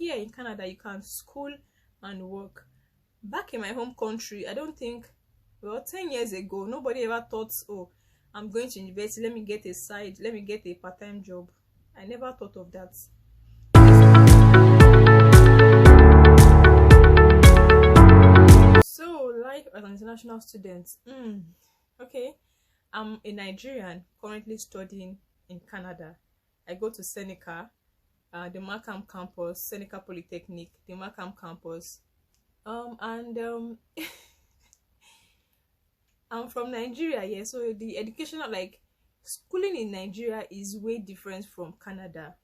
here in Canada you can school and work. Back in my home country, I don't think, well, 10 years ago nobody ever thought, oh, I'm going to university, let me get a part-time job. I never thought of that. So life as an international student, okay, I'm a Nigerian currently studying in Canada. I go to Seneca, the Markham campus, Seneca Polytechnic, the Markham campus. And I'm from Nigeria, yeah. So the educational, like, schooling in Nigeria is way different from Canada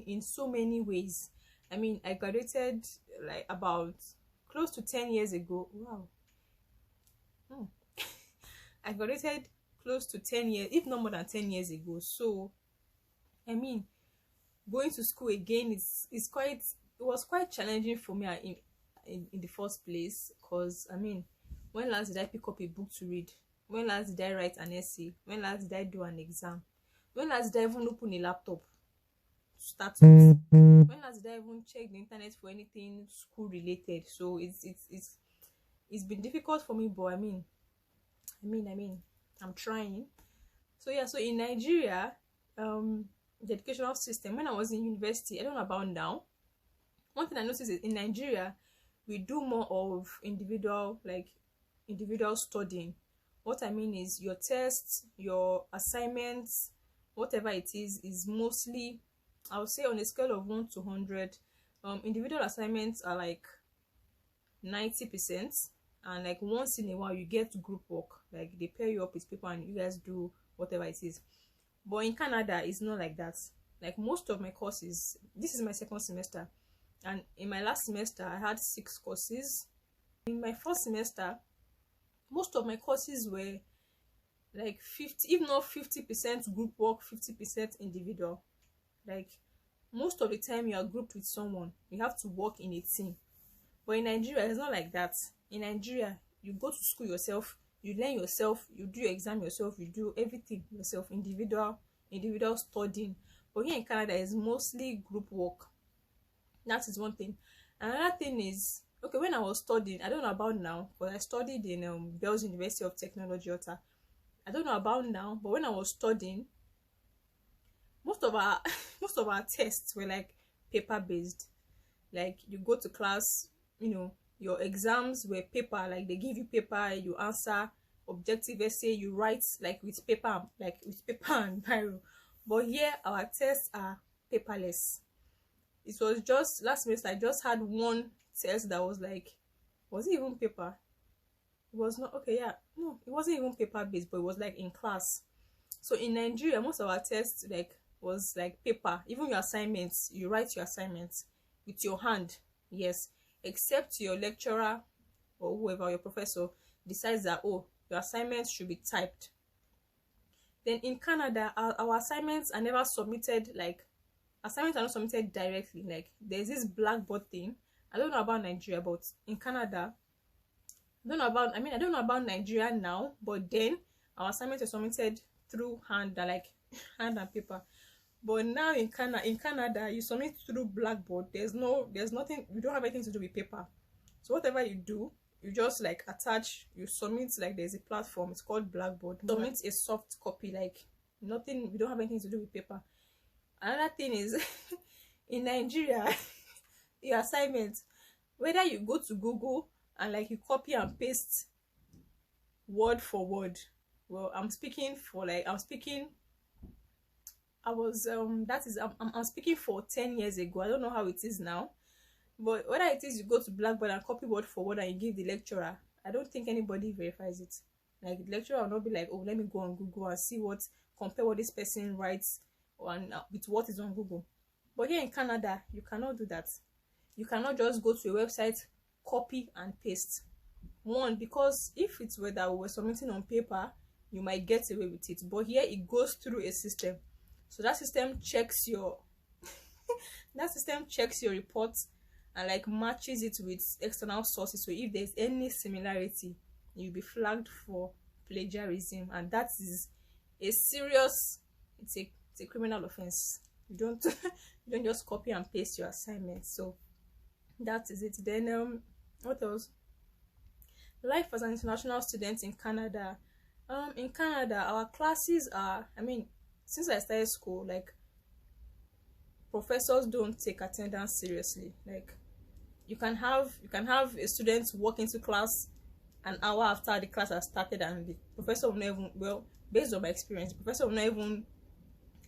in so many ways. I mean, I graduated like about close to 10 years ago. Wow. I graduated close to 10 years, if not more than 10 years ago. So, I mean, going to school again is quite, it was quite challenging for me in the first place, because I mean, when last did I pick up a book to read? When last did I write an essay? When last did I do an exam? When last did I even open a laptop to start with? When last did I even check the internet for anything school related? So it's been difficult for me, but I mean I'm trying. So yeah, so in Nigeria, the educational system, when I was in university, I don't know about now, one thing I noticed is in Nigeria we do more of individual studying. What I mean is your tests, your assignments, whatever it is mostly, I would say, on a scale of 1 to 100, individual assignments are like 90%, and like once in a while you get group work, like they pair you up with people and you guys do whatever it is. But in Canada it's not like that. Like most of my courses, this is my second semester, and in my last semester I had 6 courses. In my first semester, most of my courses were like 50, if not 50% group work, 50% individual. Like most of the time you are grouped with someone, you have to work in a team. But in Nigeria it's not like that. In Nigeria you go to school yourself, you learn yourself, you do your exam yourself, you do everything yourself, individual studying. But here in Canada it's mostly group work. That is one thing. Another thing is, okay, when I was studying, I don't know about now, but I studied in Bells University of Technology, Otta. I don't know about now, but when I was studying, most of our most of our tests were like paper based. Like you go to class, your exams were paper, like they give you paper, you answer objective essay, you write like with paper and biro. But here our tests are paperless. It was just last semester I just had one test that was like, was it even paper? It was not, okay, yeah, no, it wasn't even paper based, but it was like in class. So in Nigeria most of our tests like was like paper. Even your assignments, you write your assignments with your hand, yes, except your lecturer or whoever, your professor, decides that, oh, your assignments should be typed. Then in Canada our assignments are never submitted, like assignments are not submitted directly. Like there's this blackboard thing. I don't know about Nigeria, but in Canada, I don't know about Nigeria now, but then our assignments are submitted through hand, like hand and paper. But now in Canada you submit through blackboard. There's nothing, we don't have anything to do with paper. So whatever you do, you just like attach, you submit, like there's a platform, it's called Blackboard. Submit a soft copy, like nothing, we don't have anything to do with paper. Another thing is in Nigeria your assignment, whether you go to Google and like you copy and paste word for word, well, I'm speaking for 10 years ago. I don't know how it is now, but whether it is you go to Blackboard and copy word for word and you give the lecturer, I don't think anybody verifies it. Like the lecturer will not be like, oh, let me go on Google and see compare what this person writes with what is on Google. But here in Canada you cannot do that. You cannot just go to a website, copy and paste. One, because if it were that we were submitting on paper, you might get away with it, but here it goes through a system. So that system checks your report and like matches it with external sources. So if there's any similarity, you'll be flagged for plagiarism, and that is a serious, it's a criminal offense. You don't you don't just copy and paste your assignments. So that is it. Then what else? Life as an international student in Canada. In Canada, our classes are, I mean, since I started school, like, professors don't take attendance seriously. Like, you can have a student walk into class an hour after the class has started, and the professor will not even, well, based on my experience, the professor will not even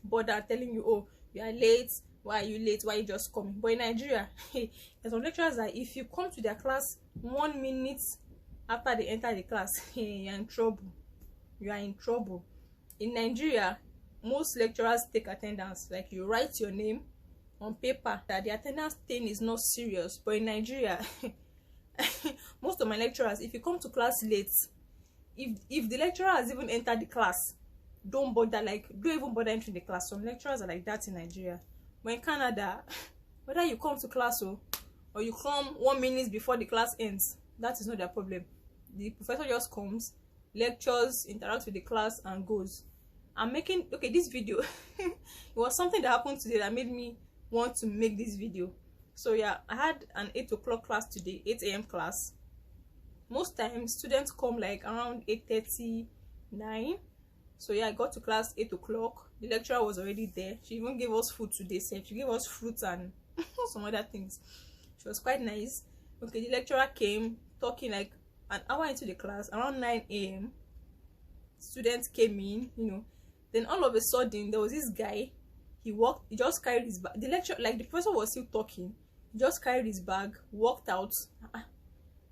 bother telling you, oh, you are late, why are you late, why are you just coming? But in Nigeria, there's some lecturers that if you come to their class 1 minute after they enter the class, you're in trouble. You are in trouble. In Nigeria, most lecturers take attendance. Like, you write your name on paper, that the attendance thing is not serious. But in Nigeria, most of my lecturers, if you come to class late, if the lecturer has even entered the class, don't bother, like, don't even bother entering the class. Some lecturers are like that in Nigeria. But in Canada, whether you come to class or you come 1 minute before the class ends, that is not their problem. The professor just comes, lectures, interacts with the class, and goes. I'm making, okay, this video it was something that happened today that made me want to make this video. So yeah, I had an 8 o'clock class today, 8 a.m. class. Most times students come like around 8:30, 9. So yeah, I got to class 8 o'clock. The lecturer was already there. She even gave us food today. So she gave us fruits and some other things. She was quite nice. Okay, the lecturer came talking like an hour into the class, around 9 a.m. Students came in, you know. Then all of a sudden there was this guy. He just carried his bag. The lecturer, like, the professor was still talking. He just carried his bag, walked out.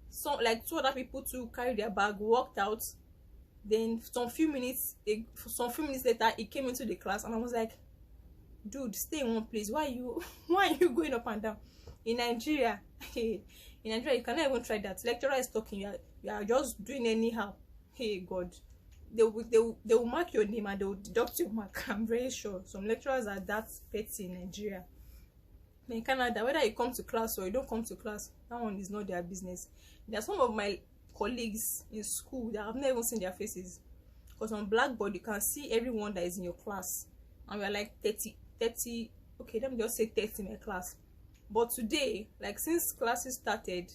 So like 2 other people too carried their bag, walked out. Then some few minutes later, he came into the class, and I was like, dude, stay in one place. Why are you going up and down? In Nigeria, in Nigeria, you cannot even try that. Lecturer is talking, you are just doing anyhow. Hey God, they will mark your name and they will deduct your mark. I'm very sure some lecturers are that petty in Nigeria. In Canada, whether you come to class or you don't come to class, that one is not their business. There are some of my colleagues in school that I've never even seen their faces, because on Blackboard you can see everyone that is in your class, and we're like 30. Okay, let me just say 30 in my class. But today, like, since classes started,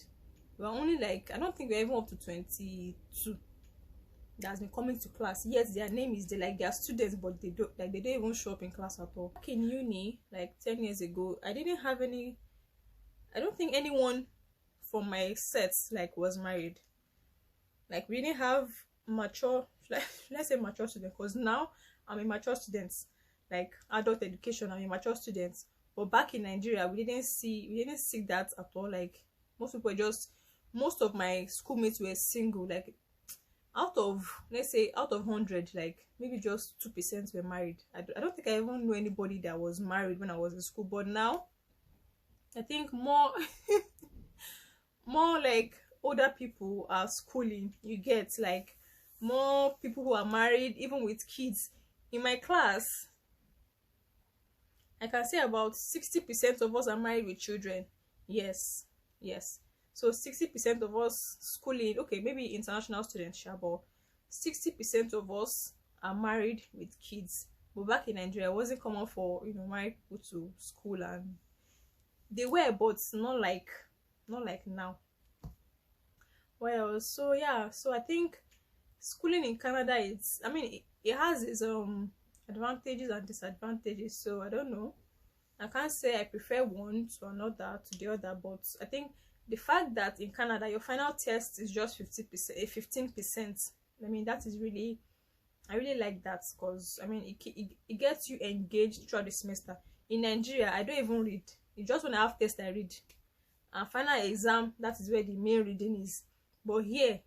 we're only like, I don't think we're even up to 22 that has been coming to class. Yes, their name is there, like, they are students, but they don't even show up in class at all. Back in uni, like 10 years ago, I don't think anyone from my sets, like, was married. Like, we didn't have mature, let's say mature students, because now I'm a mature student, like adult education, I'm a mature student. But back in Nigeria, we didn't see that at all. Like, most of my schoolmates were single. Like, out of 100, like, maybe just 2% were married. I don't think I even knew anybody that was married when I was in school. But now, I think more like older people are schooling. You get, like, more people who are married, even with kids. In my class, I can say about 60% of us are married with children. Yes. So 60% of us schooling, okay, maybe international students, but 60% of us are married with kids. But back in Nigeria, it wasn't common for, married people to school, and they were, but not like now. Well, so yeah, so I think schooling in Canada, it has its advantages and disadvantages. So I don't know, I can't say I prefer one to another to the other, but I think the fact that in Canada your final test is just 15%, that is really, I really like that, because it gets you engaged throughout the semester. In Nigeria, I don't even read. It's just when I have test I read, and final exam, that is where the main reading is. But here,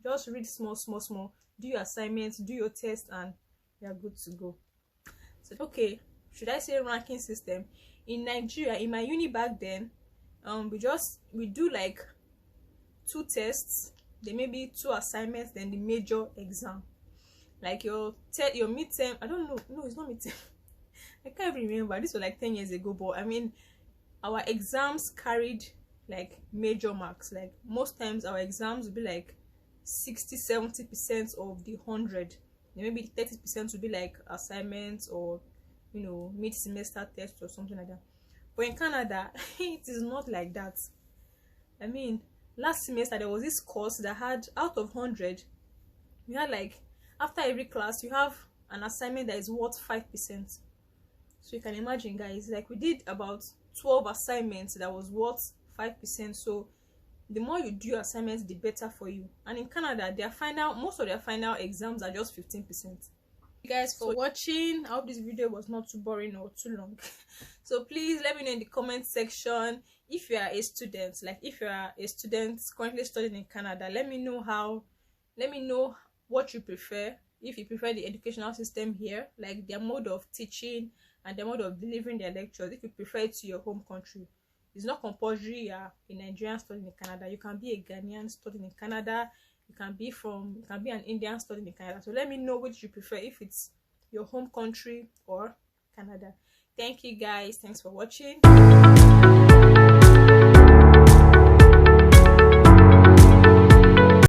just read small, do your assignments, do your test, and you're good to go. So, okay, should I say ranking system? In Nigeria, in my uni back then, we do like 2 tests, then maybe 2 assignments, then the major exam. Like your midterm, I don't know, no, it's not midterm. I can't even remember. This was like 10 years ago, but our exams carried like major marks. Like, most times our exams would be like 60-70% of the 100. Then maybe 30% would be like assignments or mid-semester test or something like that. But in Canada, it is not like that. I mean, last semester there was this course that had, out of 100, we had like, after every class you have an assignment that is worth 5%. So you can imagine, guys, like we did about 12 assignments that was worth 5%. So the more you do your assignments, the better for you. And in Canada, most of their final exams are just 15%. Thank you guys for watching. I hope this video was not too boring or too long. So please let me know in the comment section if you are a student, like if you are a student currently studying in Canada. Let me know what you prefer. If you prefer the educational system here, like their mode of teaching and their mode of delivering their lectures, if you prefer it to your home country. It's not compulsory you're a Nigerian studying in Canada. You can be a Ghanaian studying in Canada. You can be an Indian studying in Canada. So let me know which you prefer, if it's your home country or Canada. Thank you guys. Thanks for watching.